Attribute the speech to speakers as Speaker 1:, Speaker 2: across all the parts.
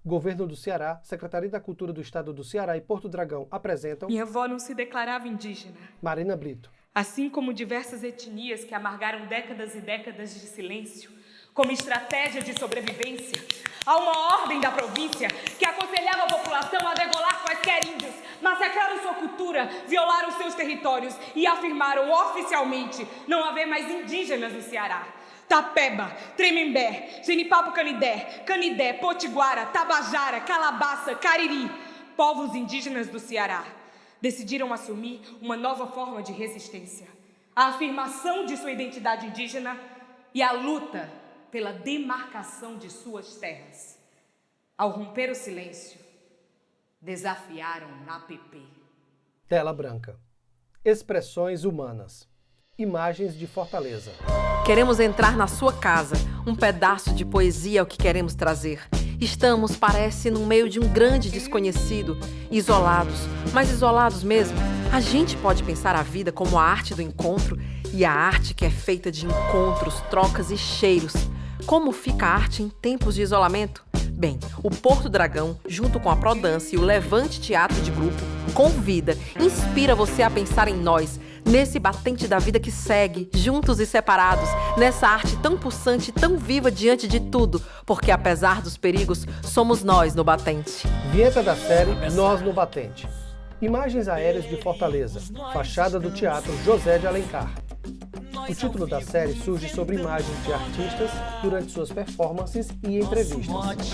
Speaker 1: Governo do Ceará, Secretaria da Cultura do Estado do Ceará e Porto Dragão apresentam...
Speaker 2: Minha avó não se declarava indígena.
Speaker 1: Marina Brito.
Speaker 2: Assim como diversas etnias que amargaram décadas e décadas de silêncio, como estratégia de sobrevivência, há uma ordem da província que aconselhava a população a degolar quaisquer índios, massacraram sua cultura, violaram seus territórios e afirmaram oficialmente não haver mais indígenas no Ceará. Tapeba, Tremembé, Genipapo-Canidé, Canidé, Potiguara, Tabajara, Calabaça, Cariri, povos indígenas do Ceará, decidiram assumir uma nova forma de resistência, a afirmação de sua identidade indígena e a luta pela demarcação de suas terras. Ao romper o silêncio, desafiaram na APP.
Speaker 1: Tela branca. Expressões humanas. Imagens de Fortaleza.
Speaker 3: Queremos entrar na sua casa. Um pedaço de poesia é o que queremos trazer. Estamos, parece, no meio de um grande desconhecido. Isolados, mas isolados mesmo. A gente pode pensar a vida como a arte do encontro e a arte que é feita de encontros, trocas e cheiros. Como fica a arte em tempos de isolamento? Bem, o Porto Dragão, junto com a Prodança e o Levante Teatro de Grupo, convida, inspira você a pensar em nós, nesse batente da vida que segue, juntos e separados, nessa arte tão pulsante, tão viva diante de tudo, porque apesar dos perigos, somos nós no batente.
Speaker 1: Vinheta da série Nós no Batente. Imagens aéreas de Fortaleza. Fachada do Teatro José de Alencar. O título da série surge sobre imagens de artistas durante suas performances e entrevistas.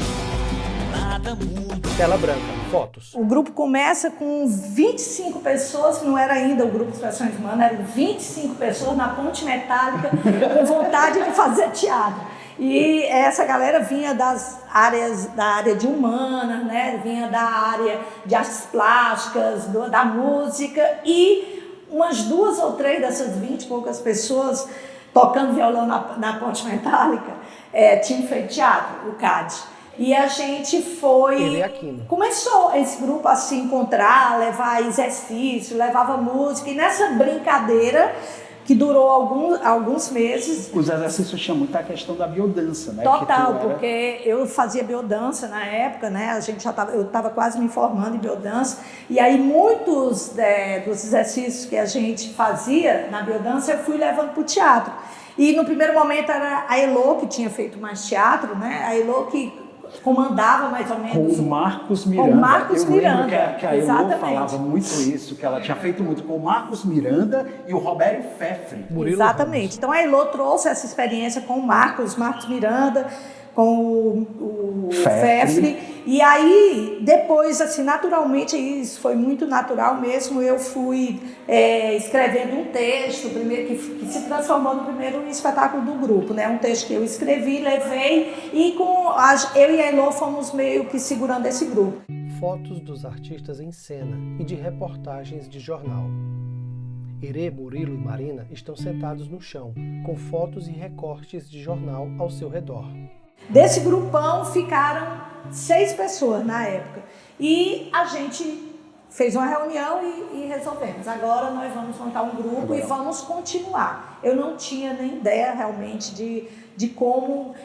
Speaker 1: Tela branca, fotos.
Speaker 4: O grupo começa com 25 pessoas, que não era ainda o grupo Expressões Humanas, eram 25 pessoas na Ponte Metálica com vontade de fazer teatro. E essa galera vinha da área de humanas, né? Vinha da área de artes plásticas, da música, e umas 2 ou 3 dessas 20 e poucas pessoas tocando violão na Ponte Metálica tinham feito teatro, o CAD. E a gente começou esse grupo a se encontrar, levar exercício, levava música, e nessa brincadeira que durou alguns meses.
Speaker 5: Os exercícios tinham muita questão da biodança, né?
Speaker 4: Total, porque eu fazia biodança na época, né? Eu estava quase me formando em biodança, e aí muitos dos exercícios que a gente fazia na biodança eu fui levando para o teatro. E no primeiro momento era a Elô que tinha feito mais teatro, né? A Elô que comandava mais ou menos.
Speaker 5: Com o Marcos Miranda.
Speaker 4: Com o Marcos Miranda.
Speaker 5: Lembro que a Elô falava muito isso, que ela tinha feito muito com o Marcos Miranda e o Roberto Fefre.
Speaker 4: Exatamente. Então a Elô trouxe essa experiência com o Marcos Miranda, com o Fefre. E aí, depois, assim, naturalmente, isso foi muito natural mesmo, eu fui escrevendo um texto, primeiro, que se transformou no primeiro espetáculo do grupo, né? Um texto que eu escrevi, levei, e eu e a Elô fomos meio que segurando esse grupo.
Speaker 1: Fotos dos artistas em cena e de reportagens de jornal. Herê, Murilo e Marina estão sentados no chão, com fotos e recortes de jornal ao seu redor.
Speaker 4: Desse grupão ficaram 6 pessoas na época. E a gente fez uma reunião e resolvemos. Agora nós vamos montar um grupo e vamos continuar. Eu não tinha nem ideia realmente de como...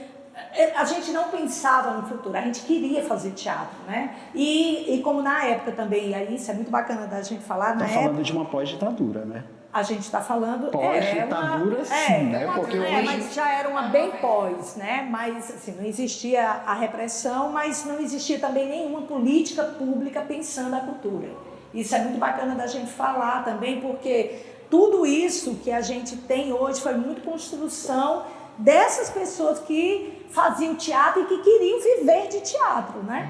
Speaker 4: A gente não pensava no futuro, a gente queria fazer teatro, né? E como na época também, e aí isso é muito bacana da gente falar, na época...
Speaker 5: falando de uma pós-ditadura, né?
Speaker 4: A gente está falando...
Speaker 5: Pós-ditadura, sim, né? Porque hoje...
Speaker 4: mas já era uma bem pós, né? Mas, assim, não existia a repressão, mas não existia também nenhuma política pública pensando a cultura. Isso é muito bacana da gente falar também, porque tudo isso que a gente tem hoje foi muito construção dessas pessoas que faziam teatro e que queriam viver de teatro, né?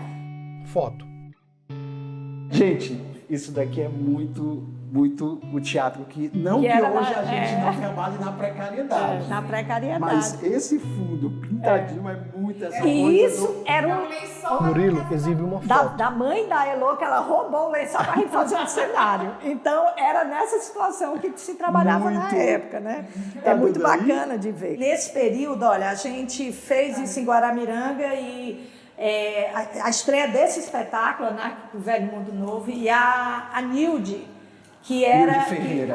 Speaker 1: Foto.
Speaker 5: Gente, isso daqui é muito o teatro que hoje a gente não trabalha na precariedade.
Speaker 4: Na precariedade.
Speaker 5: Mas esse fundo pintadinho é muito essa
Speaker 4: e
Speaker 5: coisa.
Speaker 4: Isso era um...
Speaker 1: Murilo exibe uma foto.
Speaker 4: Da mãe da Elô, que ela roubou o lençol para a gente fazer um cenário. Então, era nessa situação que se trabalhava na época, né? É muito bacana de ver. Nesse período, olha, a gente fez isso em Guaramiranga e... a estreia desse espetáculo, né, o Velho Mundo Novo, e a Nilde, que era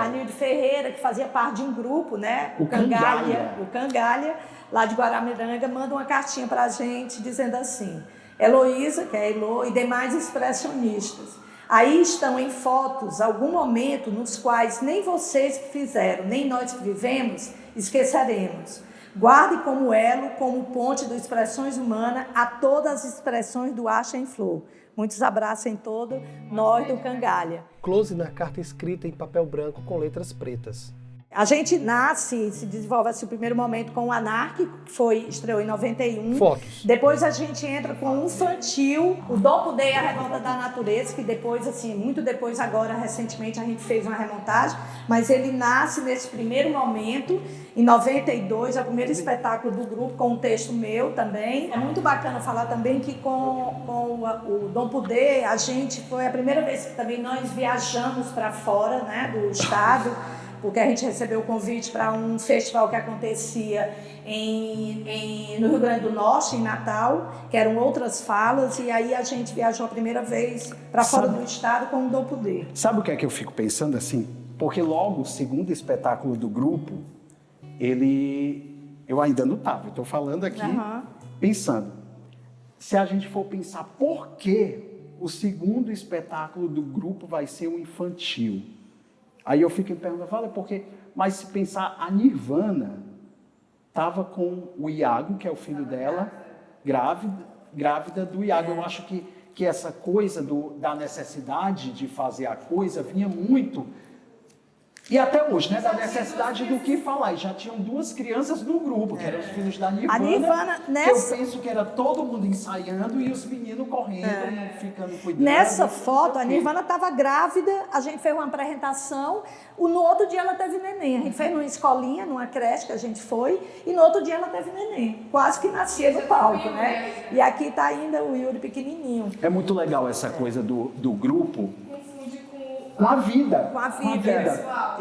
Speaker 4: a Nilde Ferreira, que fazia parte de um grupo, né, o Cangalha, lá de Guaramiranga, manda uma cartinha para a gente dizendo assim: Heloísa, que é a Elo, e demais expressionistas. Aí estão em fotos algum momento nos quais nem vocês que fizeram, nem nós que vivemos, esqueceremos. Guarde como elo, como ponte do Expressões Humanas a todas as expressões do Acha em Flor. Muitos abraços em todo nós do Cangalha.
Speaker 1: Close na carta escrita em papel branco com letras pretas.
Speaker 4: A gente nasce, se desenvolve assim, o primeiro momento com o Anárquico, que estreou em 91.
Speaker 1: Fotos.
Speaker 4: Depois a gente entra com o Infantil, o Dom Poder e a Revolta da Natureza, que depois, assim, muito depois agora, recentemente, a gente fez uma remontagem, mas ele nasce nesse primeiro momento, em 92, é o primeiro espetáculo do grupo, com um texto meu também. É muito bacana falar também que com o Dom Poder, foi a primeira vez que também nós viajamos para fora, né, do estado, porque a gente recebeu o convite para um festival que acontecia no Rio Grande do Norte, em Natal, que eram outras falas, e aí a gente viajou a primeira vez para fora do estado com o Dom Poder.
Speaker 5: Sabe o que é que eu fico pensando assim? Porque logo o segundo espetáculo do grupo, eu ainda não estava, eu estou falando aqui, pensando. Se a gente for pensar por que o segundo espetáculo do grupo vai ser um infantil, aí eu fico me perguntando, mas se pensar, a Nirvana estava com o Iago, que é o filho dela, grávida do Iago. Eu acho que essa coisa da necessidade de fazer a coisa vinha muito, e até hoje, né, da necessidade do que falar. E já tinham duas crianças no grupo, que eram os filhos da Nirvana,
Speaker 4: a Nirvana
Speaker 5: que eu penso que era todo mundo ensaiando e os meninos correndo, ficando cuidando.
Speaker 4: Nessa foto, a Nirvana estava grávida, a gente fez uma apresentação, no outro dia ela teve neném. A gente fez numa escolinha, numa creche que a gente foi, e no outro dia ela teve neném. Quase que nascia no palco, né? E aqui está ainda o Yuri pequenininho.
Speaker 5: É muito legal essa coisa do grupo. Com a vida.
Speaker 4: Com a vida.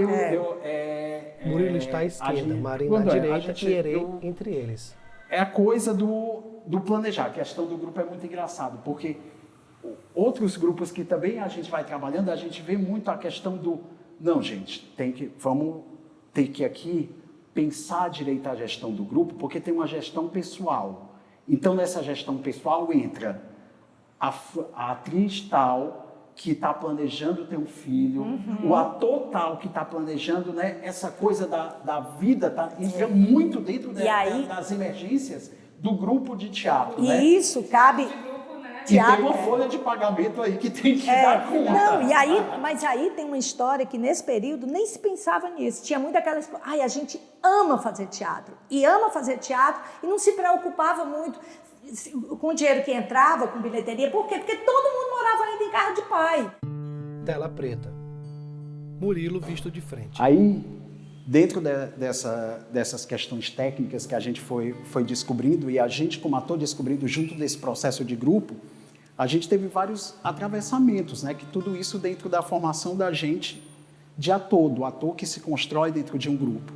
Speaker 1: Murilo está à esquerda, Marina à direita e Erê entre eles.
Speaker 5: É a coisa do planejar. A questão do grupo é muito engraçado, porque outros grupos que também a gente vai trabalhando, a gente vê muito a questão do... Não, gente, vamos ter que aqui pensar direito a gestão do grupo, porque tem uma gestão pessoal. Então, nessa gestão pessoal entra a atriz tal, que está planejando ter um filho, o ator tal que está planejando, né, essa coisa da vida entra muito dentro das emergências do grupo de teatro.
Speaker 4: E
Speaker 5: né?
Speaker 4: isso cabe...
Speaker 5: E tem uma folha de pagamento aí que tem que dar conta.
Speaker 4: Não, mas aí tem uma história que nesse período nem se pensava nisso. Tinha muito aquela história, a gente ama fazer teatro. E ama fazer teatro e não se preocupava muito com o dinheiro que entrava, com bilheteria. Por quê? Porque todo mundo morava ainda em casa de pai.
Speaker 1: Tela preta. Murilo visto de frente.
Speaker 5: Aí, dentro dessas questões técnicas que a gente foi descobrindo, e a gente como ator descobrindo junto desse processo de grupo, a gente teve vários atravessamentos, né? Que tudo isso dentro da formação da gente de ator, do ator que se constrói dentro de um grupo.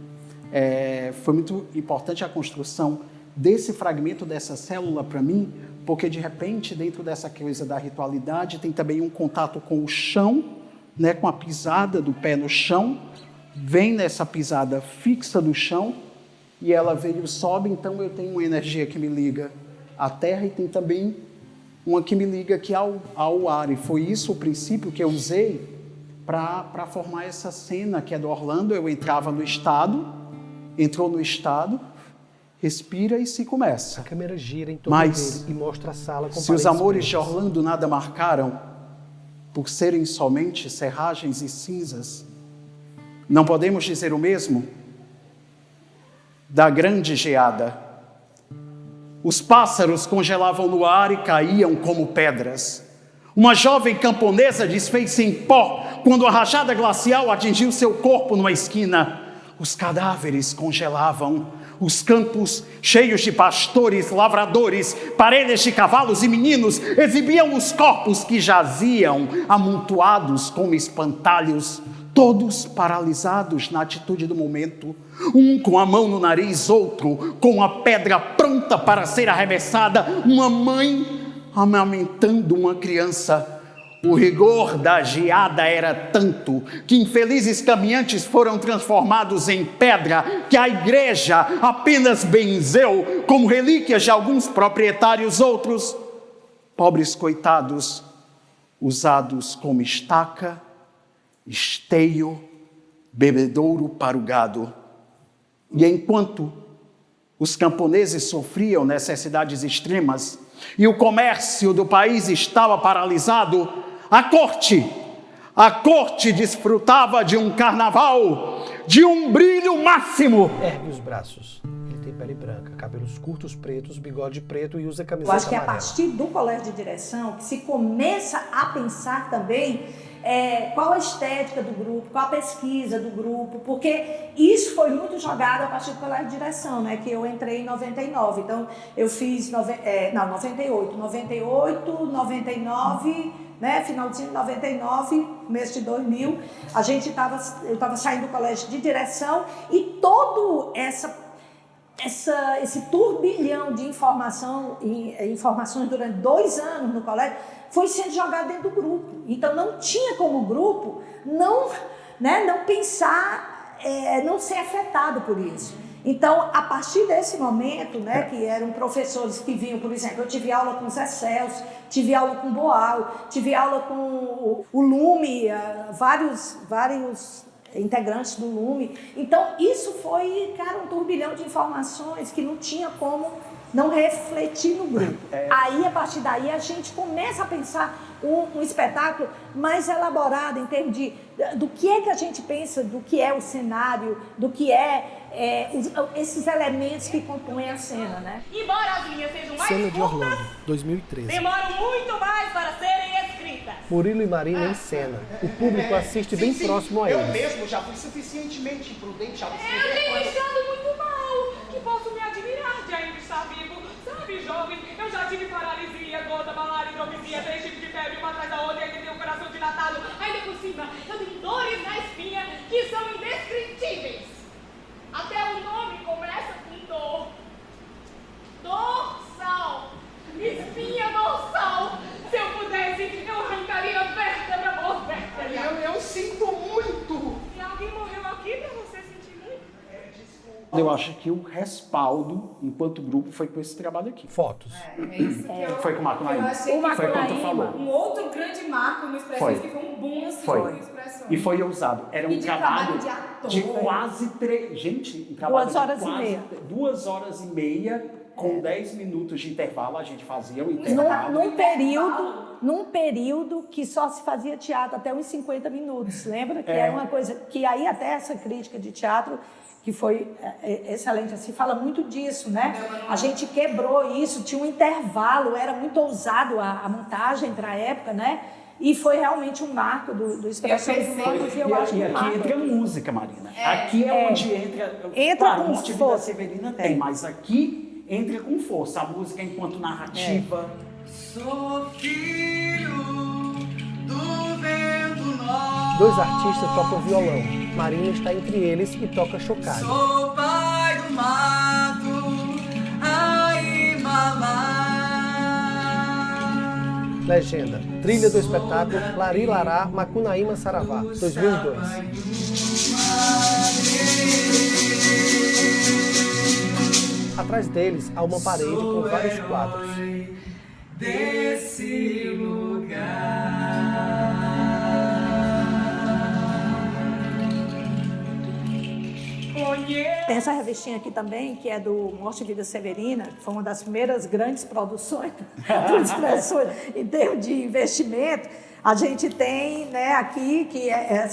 Speaker 5: Foi muito importante a construção desse fragmento, dessa célula para mim, porque de repente, dentro dessa coisa da ritualidade, tem também um contato com o chão, né, com a pisada do pé no chão, vem nessa pisada fixa do chão, e ela veio sobe, então eu tenho uma energia que me liga à terra, e tem também uma que me liga aqui ao ar, e foi isso o princípio que eu usei para formar essa cena, que é do Orlando. Eu entrava no estado, entrou no estado, respira e se começa.
Speaker 1: A câmera gira em torno dele e mostra a sala com
Speaker 5: se os amores de Orlando nada marcaram, por serem somente serragens e cinzas, não podemos dizer o mesmo da grande geada. Os pássaros congelavam no ar e caíam como pedras. Uma jovem camponesa desfez-se em pó quando a rajada glacial atingiu seu corpo numa esquina. Os cadáveres congelavam. Os campos, cheios de pastores, lavradores, parelhas de cavalos e meninos, exibiam os corpos que jaziam, amontoados como espantalhos, todos paralisados na atitude do momento, um com a mão no nariz, outro com a pedra pronta para ser arremessada, uma mãe amamentando uma criança. O rigor da geada era tanto que infelizes caminhantes foram transformados em pedra, que a igreja apenas benzeu como relíquias de alguns proprietários. Outros pobres coitados usados como estaca, esteio, bebedouro para o gado. E enquanto os camponeses sofriam necessidades extremas e o comércio do país estava paralisado, a corte desfrutava de um carnaval, de um brilho máximo.
Speaker 1: Ergue os braços. Ele tem pele branca, cabelos curtos pretos, bigode preto e usa
Speaker 4: Eu
Speaker 1: camiseta
Speaker 4: acho que é a
Speaker 1: amarela.
Speaker 4: partir do colégio de direção que se começa a pensar também qual a estética do grupo, qual a pesquisa do grupo, porque isso foi muito jogado a partir do colégio de direção, né? Que eu entrei em 99, então eu fiz 98, 99, né? Finalzinho de 99, começo de 2000, eu estava saindo do colégio de direção e todo esse turbilhão de informações durante 2 anos no colégio foi sendo jogado dentro do grupo. Então não tinha como grupo não pensar, não ser afetado por isso. Então, a partir desse momento, né, que eram professores que vinham, por exemplo, eu tive aula com o Zé Celso, tive aula com o Boal, tive aula com o Lume, vários integrantes do Lume. Então, isso foi, cara, um turbilhão de informações que não tinha como não refletir no grupo. Aí, a partir daí, a gente começa a pensar um espetáculo mais elaborado em termos do que é que a gente pensa, do que é o cenário, do que esses elementos que compõem a cena, né?
Speaker 2: Embora as linhas sejam mais
Speaker 1: Cena de
Speaker 2: curtas,
Speaker 1: Orlando, 2013.
Speaker 2: demoram muito mais para serem escritas.
Speaker 1: Murilo e Marina em cena. O público assiste bem próximo a
Speaker 6: Eu
Speaker 1: eles.
Speaker 6: mesmo já fui suficientemente imprudente ao
Speaker 2: Eu
Speaker 6: escrever
Speaker 2: tenho
Speaker 6: coisas.
Speaker 2: estado muito mal, que posso me admirar de ainda estar vivo. Sabe, jovem, eu já tive paralisia, gota, malária, hidrofisia, 3 tipos de febre, uma atrás da outra, e ainda tenho o coração dilatado. Ainda por cima, eu tenho dores na espinha que são indescritíveis. Até o nome começa com dor. Dorsal. Espinha dorsal. Se eu pudesse, eu arrancaria vértebra por vértebra.
Speaker 6: Eu sinto muito.
Speaker 2: E alguém morreu aqui pra você sentir muito?
Speaker 5: Eu acho que o respaldo, enquanto grupo, foi com esse trabalho aqui.
Speaker 1: Fotos.
Speaker 5: Foi com o Marco Naim.
Speaker 7: achei que
Speaker 5: Foi quando tu falou.
Speaker 7: um outro grande marco no Expressões,
Speaker 5: Foi.
Speaker 7: que foi um boom assim
Speaker 5: Foi.
Speaker 7: no Expressões.
Speaker 5: E foi ousado. Era
Speaker 7: E
Speaker 5: um
Speaker 7: de
Speaker 5: trabalho
Speaker 7: trabalho de ator.
Speaker 5: de quase 3... Gente, um trabalho
Speaker 4: 2 horas
Speaker 5: de
Speaker 4: e
Speaker 5: quase
Speaker 4: meia.
Speaker 5: 2 horas e meia, com 10 minutos de intervalo, a gente fazia o intervalo.
Speaker 4: Num período que só se fazia teatro até uns 50 minutos, lembra? Que era uma coisa que aí até essa crítica de teatro, que foi excelente, se fala muito disso, né? A gente quebrou isso, tinha um intervalo, era muito ousado a montagem para a época, né? E foi realmente um marco do Expressões Humanas, e eu acho que
Speaker 5: E
Speaker 4: um
Speaker 5: aqui
Speaker 4: marco.
Speaker 5: entra a música, Marina. Aqui é onde entra
Speaker 4: com
Speaker 5: Monte Vida
Speaker 4: força.
Speaker 5: Severina tem, mas aqui entra com força. A música enquanto narrativa.
Speaker 8: Sou filho do vento norte.
Speaker 1: 2 artistas tocam violão. Marina está entre eles e toca chocalho.
Speaker 8: Sou pai do mato, Himalaia.
Speaker 1: Legenda. Trilha do espetáculo Lari Lará Macunaíma Saravá, 2002. Atrás deles há uma parede com vários quadros.
Speaker 8: Desse lugar.
Speaker 4: Tem essa revistinha aqui também, que é do Morte e Vida Severina, que foi uma das primeiras grandes produções do Expressões em termos de investimento. A gente tem, né, aqui, que é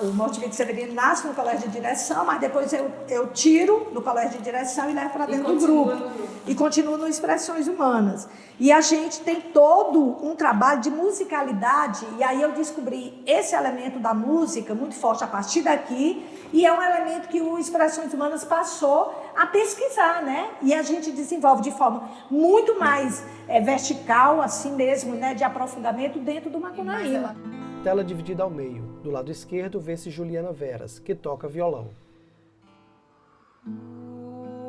Speaker 4: o Morte e Vida Severina nasce no colégio de direção, mas depois eu tiro do colégio de direção e levo para dentro do grupo. E continuo no Expressões Humanas. E a gente tem todo um trabalho de musicalidade, e aí eu descobri esse elemento da música muito forte a partir daqui, e é um elemento que o Expressões Humanas passou a pesquisar, né? E a gente desenvolve de forma muito mais vertical, assim mesmo, né? De aprofundamento dentro do Macunaíma.
Speaker 1: Tela dividida ao meio. Do lado esquerdo vê-se Juliana Veras, que toca violão.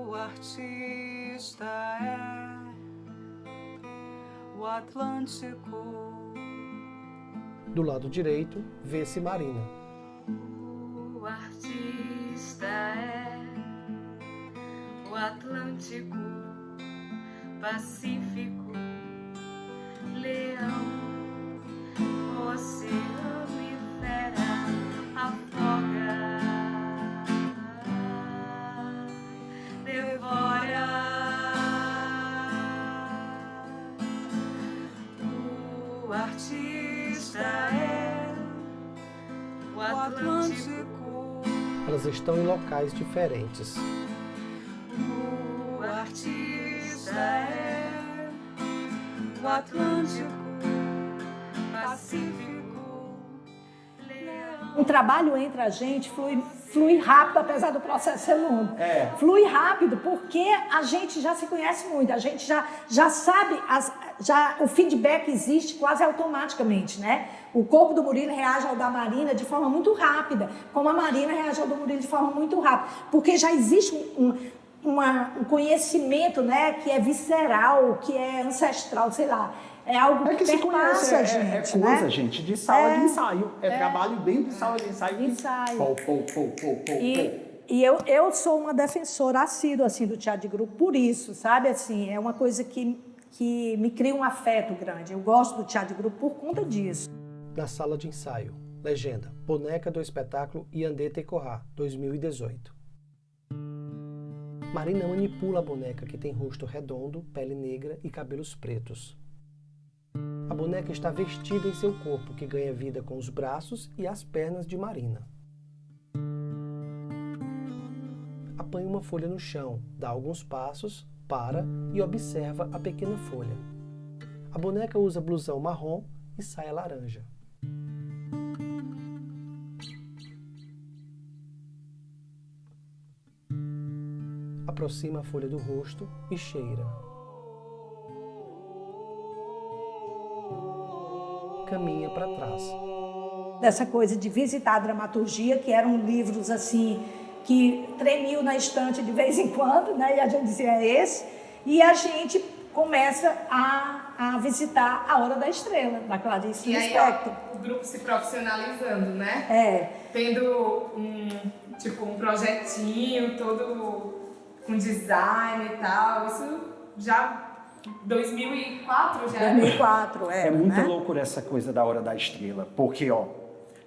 Speaker 8: O artista é o Atlântico.
Speaker 1: Do lado direito vê-se Marina.
Speaker 2: O artista é o Atlântico, Pacífico,
Speaker 8: O artista é o Atlântico.
Speaker 1: Elas estão em locais diferentes.
Speaker 8: O artista é o Atlântico, Pacífico.
Speaker 4: O trabalho entre a gente flui rápido, apesar do processo ser longo.
Speaker 5: É.
Speaker 4: Flui rápido porque a gente já se conhece muito, a gente já sabe, o feedback existe quase automaticamente, né? O corpo do Murilo reage ao da Marina de forma muito rápida, como a Marina reage ao do Murilo de forma muito rápida, porque já existe um conhecimento, né, que é visceral, que é ancestral, sei lá. É algo que
Speaker 5: se conhece,
Speaker 4: perpassa a gente,
Speaker 5: é coisa,
Speaker 4: né?
Speaker 5: gente, de sala de ensaio. É trabalho dentro de sala de ensaio.
Speaker 4: Ensaio.
Speaker 5: Pô.
Speaker 4: E eu sou uma defensora assídua, assim, do teatro de grupo por isso, sabe? Assim, é uma coisa que me cria um afeto grande. Eu gosto do teatro de grupo por conta disso.
Speaker 1: Na sala de ensaio. Legenda: boneca do espetáculo Yandé Tecorá, 2018. Marina manipula a boneca, que tem rosto redondo, pele negra e cabelos pretos. A boneca está vestida em seu corpo, que ganha vida com os braços e as pernas de Marina. Apanha uma folha no chão, dá alguns passos, para e observa a pequena folha. A boneca usa blusão marrom e saia laranja. Aproxima a folha do rosto e cheira. Caminha para trás.
Speaker 4: Dessa coisa de visitar a dramaturgia, que eram livros assim que tremiam na estante de vez em quando, né? E a gente dizia, é esse. E a gente começa a visitar A Hora da Estrela, da Clarice Lispector.
Speaker 2: O grupo se profissionalizando, né?
Speaker 4: É.
Speaker 2: Tendo um projetinho todo com design e tal. Isso já 2004 já.
Speaker 4: 2004,
Speaker 5: É muito
Speaker 4: né?
Speaker 5: loucura essa coisa da Hora da Estrela, porque, ó,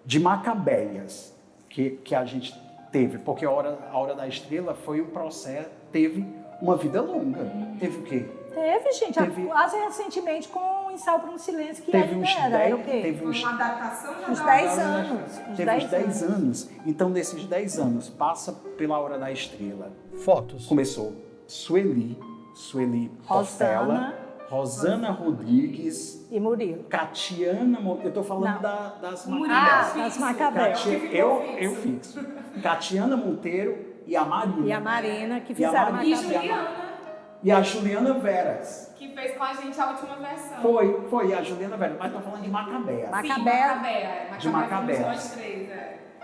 Speaker 5: de Macabéias que a gente teve, porque a Hora da Estrela foi um processo, teve uma vida longa. Teve o quê?
Speaker 4: Teve, gente, quase recentemente com o Ensaio para um Silêncio, que ainda era o quê?
Speaker 5: Teve uns,
Speaker 2: Uma adaptação já
Speaker 4: Uns
Speaker 2: da
Speaker 4: 10
Speaker 2: Hora da
Speaker 4: anos.
Speaker 5: teve uns 10 anos. Então, nesses 10 anos, passa pela Hora da Estrela.
Speaker 1: Fotos.
Speaker 5: Começou Sueli Portela, Rosana Rodrigues,
Speaker 4: E Murilo.
Speaker 5: Catiana, eu tô falando
Speaker 4: Não.
Speaker 5: das
Speaker 4: Das Macabéus.
Speaker 5: eu fixo. Catiana Monteiro e a Marina.
Speaker 4: E a Marina, que
Speaker 5: E a
Speaker 4: fizeram
Speaker 5: Marina.
Speaker 2: E
Speaker 4: Macabéus.
Speaker 2: Juliana,
Speaker 5: E a Juliana Veras.
Speaker 2: que fez com a gente a última versão.
Speaker 5: Foi a Juliana Veras, mas tô falando de Macabéas.
Speaker 2: Macabéa.
Speaker 5: De Macabéa.
Speaker 2: Nós três,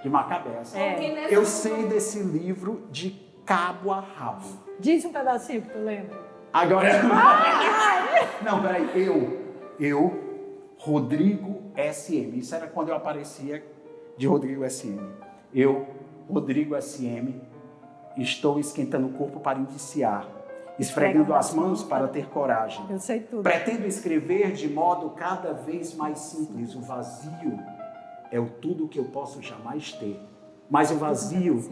Speaker 5: De Macabéas.
Speaker 2: Porque nessa
Speaker 5: Eu sei desse livro de cabo a rabo.
Speaker 4: Diz um pedacinho que tu lembra.
Speaker 5: Agora. Não, peraí. Rodrigo SM. Isso era quando eu aparecia de Rodrigo SM. Rodrigo SM, estou esquentando o corpo para iniciar, esfregando as mãos para ter coragem.
Speaker 4: Eu sei tudo.
Speaker 5: Pretendo escrever de modo cada vez mais simples. O vazio é o tudo que eu posso jamais ter. Mas o vazio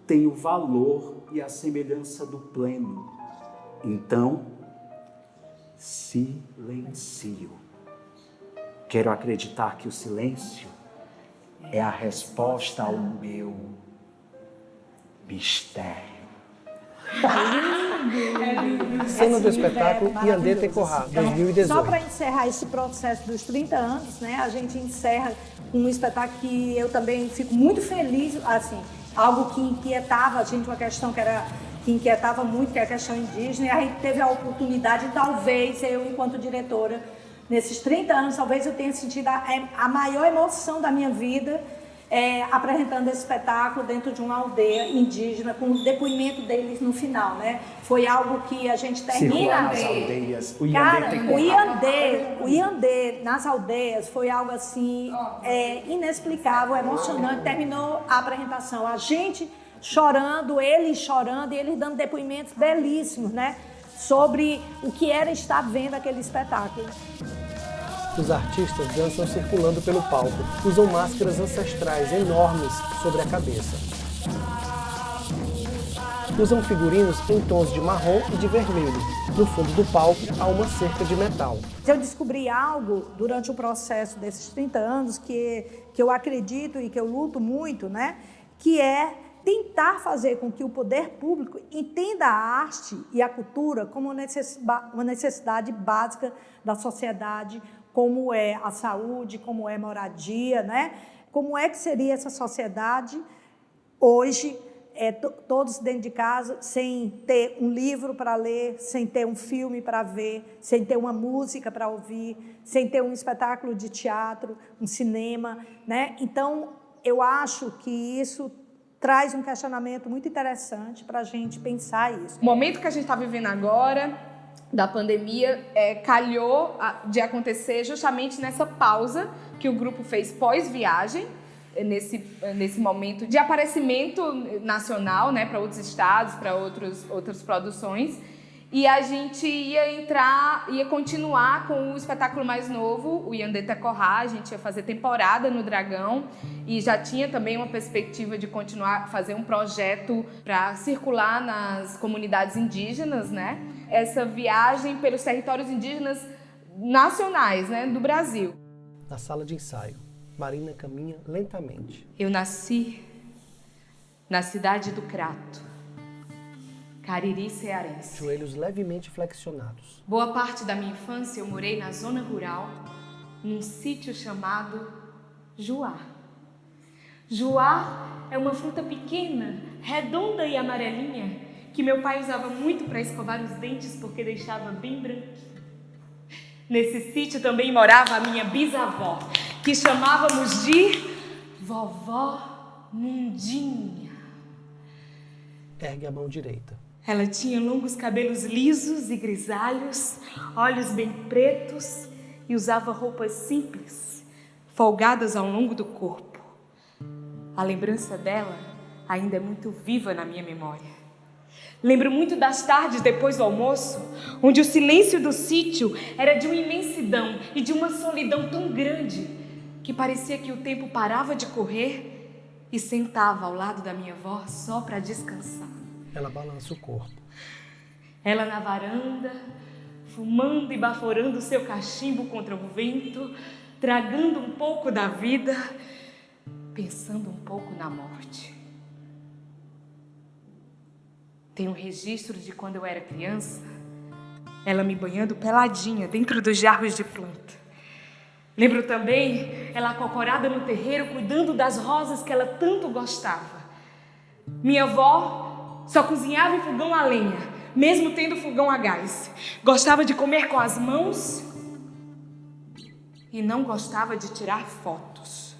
Speaker 5: tem o valor e a semelhança do pleno. Então, silencio. Quero acreditar que o silêncio é a resposta ao meu mistério.
Speaker 1: Cena do espetáculo Yandé Tecorá, 2018.
Speaker 4: Só para encerrar esse processo dos 30 anos, né, a gente encerra um espetáculo que eu também fico muito feliz, assim, algo que inquietava a gente, uma questão que inquietava muito, que é a questão indígena, e a gente teve a oportunidade, talvez eu, enquanto diretora, nesses 30 anos, talvez eu tenha sentido a maior emoção da minha vida apresentando esse espetáculo dentro de uma aldeia indígena, com o depoimento deles no final, né? Foi algo que a gente termina...
Speaker 5: Circular nas aldeias, o Yandé
Speaker 4: Cara,
Speaker 5: Tecorá.
Speaker 4: o Yandé nas aldeias foi algo assim inexplicável, emocionante. Terminou a apresentação, a gente chorando, eles dando depoimentos belíssimos, né? Sobre o que era estar vendo aquele espetáculo.
Speaker 1: Os artistas dançam circulando pelo palco, usam máscaras ancestrais enormes sobre a cabeça. Usam figurinos em tons de marrom e de vermelho. No fundo do palco há uma cerca de metal.
Speaker 4: Eu descobri algo durante o processo desses 30 anos que eu acredito e que eu luto muito, né? Que é tentar fazer com que o poder público entenda a arte e a cultura como uma necessidade básica da sociedade, como é a saúde, como é moradia, né? Como é que seria essa sociedade hoje, todos dentro de casa, sem ter um livro para ler, sem ter um filme para ver, sem ter uma música para ouvir, sem ter um espetáculo de teatro, um cinema, né? Então, eu acho que isso traz um questionamento muito interessante para a gente pensar isso.
Speaker 2: O momento que a gente está vivendo agora, da pandemia, calhou de acontecer justamente nessa pausa que o grupo fez pós-viagem, nesse momento de aparecimento nacional, né, para outros estados, para outras produções. E a gente ia continuar com o espetáculo mais novo, o Yandé Tecorá. A gente ia fazer temporada no Dragão e já tinha também uma perspectiva de continuar a fazer um projeto para circular nas comunidades indígenas, né? Essa viagem pelos territórios indígenas nacionais, né, do Brasil.
Speaker 1: Na sala de ensaio, Marina caminha lentamente.
Speaker 2: Eu nasci na cidade do Crato, Cariri cearense.
Speaker 1: Joelhos levemente flexionados.
Speaker 2: Boa parte da minha infância eu morei na zona rural, num sítio chamado Juá. Juá é uma fruta pequena, redonda e amarelinha, que meu pai usava muito para escovar os dentes porque deixava bem branquinho. Nesse sítio também morava a minha bisavó, que chamávamos de Vovó Mundinha.
Speaker 1: Ergue a mão direita.
Speaker 2: Ela tinha longos cabelos lisos e grisalhos, olhos bem pretos e usava roupas simples, folgadas ao longo do corpo. A lembrança dela ainda é muito viva na minha memória. Lembro muito das tardes depois do almoço, onde o silêncio do sítio era de uma imensidão e de uma solidão tão grande que parecia que o tempo parava de correr e sentava ao lado da minha avó só para descansar.
Speaker 1: Ela balança o corpo.
Speaker 2: Ela na varanda, fumando e baforando seu cachimbo contra o vento, tragando um pouco da vida, pensando um pouco na morte. Tem um registro de quando eu era criança, ela me banhando peladinha dentro dos jarros de planta. Lembro também ela acocorada no terreiro, cuidando das rosas que ela tanto gostava. Minha avó só cozinhava em fogão a lenha, mesmo tendo fogão a gás. Gostava de comer com as mãos e não gostava de tirar fotos.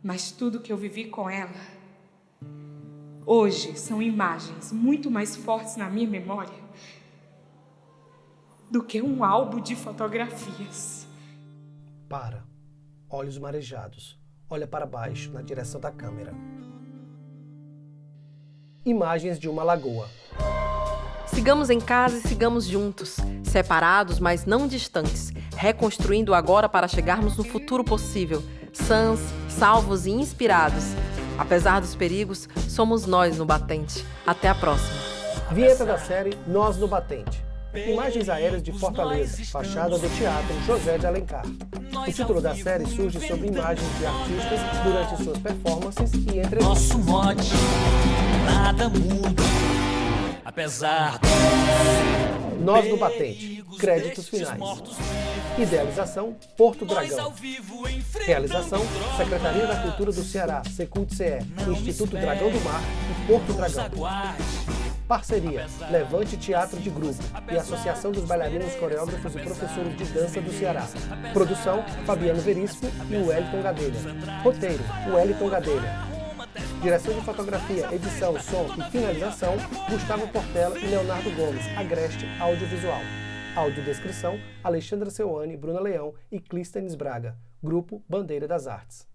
Speaker 2: Mas tudo que eu vivi com ela, hoje são imagens muito mais fortes na minha memória do que um álbum de fotografias.
Speaker 1: Para. Olhos marejados. Olha para baixo, na direção da câmera. Imagens de uma lagoa.
Speaker 3: Sigamos em casa e sigamos juntos, separados, mas não distantes, reconstruindo agora para chegarmos no futuro possível, sãs, salvos e inspirados. Apesar dos perigos, somos nós no Batente. Até a próxima.
Speaker 1: Vinheta da série Nós no Batente. Imagens aéreas de Fortaleza, fachada do Teatro José de Alencar. O título da série surge sobre imagens de artistas durante suas performances e entrevistas.
Speaker 9: Nosso mote, nada muda, apesar do...
Speaker 1: Nós no Batente. Créditos finais. Idealização, Porto Dragão. Realização, Secretaria da Cultura do Ceará, Secult-CE, Instituto Dragão do Mar e Porto Dragão. Parceria, Levante Teatro de Grupo e Associação dos Bailarinos, Coreógrafos e Professores de Dança do Ceará. Produção, Fabiano Veríssimo e Wellington Gadelha. Roteiro, Wellington Gadelha. Direção de fotografia, edição, som e finalização, Gustavo Portela e Leonardo Gomes, Agreste Audiovisual. Audiodescrição, Alexandra Seuane, Bruna Leão e Clístenes Braga. Grupo Bandeira das Artes.